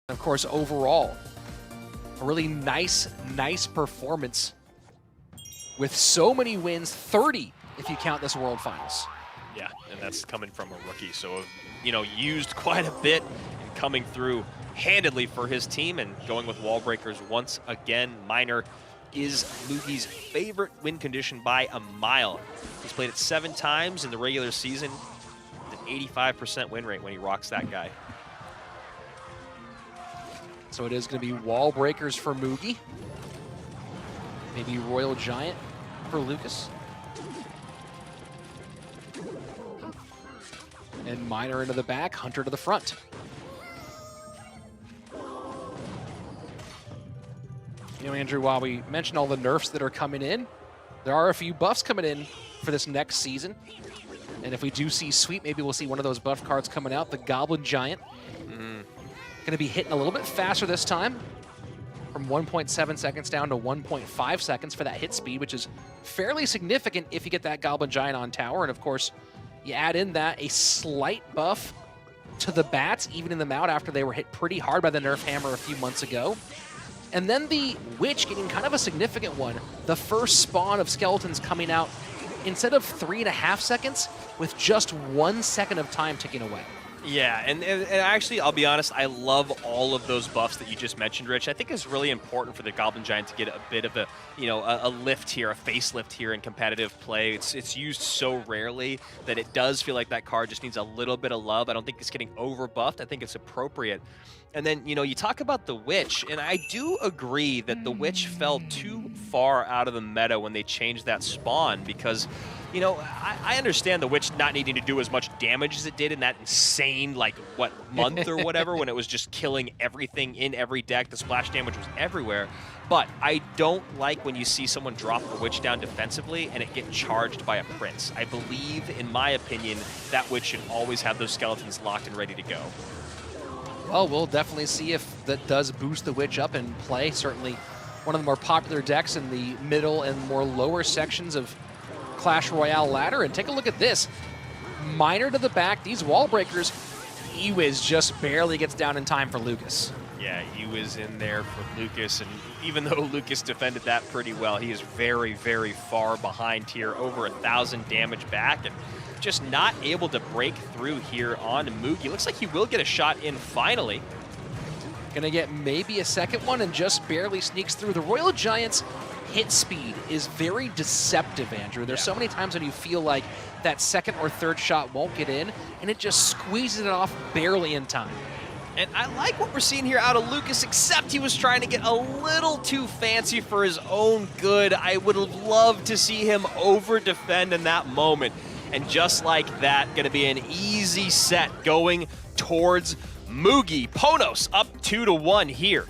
Of course, overall, a really nice performance with so many wins, 30 if you count this World Finals. Yeah, and that's coming from a rookie. So, used quite a bit and coming through handedly for his team and going with wall breakers once again. Miner is Mugi's favorite win condition by a mile. He's played it 7 times in the regular season. An 85% win rate when he rocks that guy. So it is going to be wall breakers for Mugi. Maybe Royal Giant for Lucas. And Miner into the back, Hunter to the front. You know, Andrew, while we mentioned all the nerfs that are coming in, there are a few buffs coming in for this next season. And if we do see Sweep, maybe we'll see one of those buff cards coming out, the Goblin Giant. Going to be hitting a little bit faster this time, from 1.7 seconds down to 1.5 seconds for that hit speed, which is fairly significant if you get that Goblin Giant on tower. And of course, you add in that a slight buff to the bats, even in them out after they were hit pretty hard by the Nerf Hammer a few months ago. And then the Witch getting kind of a significant one. The first spawn of skeletons coming out instead of 3.5 seconds with just 1 second of time ticking away. Yeah, and actually, I'll be honest, I love all of those buffs that you just mentioned, Rich. I think it's really important for the Goblin Giant to get a bit of a lift here, a facelift here in competitive play. It's used so rarely that it does feel like that card just needs a little bit of love. I don't think it's getting over buffed. I think it's appropriate. And then, you talk about the Witch, and I do agree that the Witch fell too far out of the meta when they changed that spawn because, I understand the Witch not needing to do as much damage as it did in that insane, month or whatever when it was just killing everything in every deck. The splash damage was everywhere. But I don't like when you see someone drop the Witch down defensively and it get charged by a Prince. I believe, in my opinion, that Witch should always have those skeletons locked and ready to go. Well, we'll definitely see if that does boost the Witch up in play. Certainly one of the more popular decks in the middle and more lower sections of Clash Royale ladder. And take a look at this. Miner to the back, these wall breakers. Ewiz just barely gets down in time for Lucas. Yeah, Ewiz in there for Lucas, and even though Lucas defended that pretty well, he is very, very far behind here, over 1,000 damage back, and just not able to break through here on Mugi. Looks like he will get a shot in finally. Gonna get maybe a second one and just barely sneaks through. The Royal Giant's hit speed is very deceptive, Andrew. There's so many times when you feel like that second or third shot won't get in, and it just squeezes it off barely in time. And I like what we're seeing here out of Lucas, except he was trying to get a little too fancy for his own good. I would love to see him over-defend in that moment. And just like that, going to be an easy set going towards Mugi. Ponos up 2-1 here.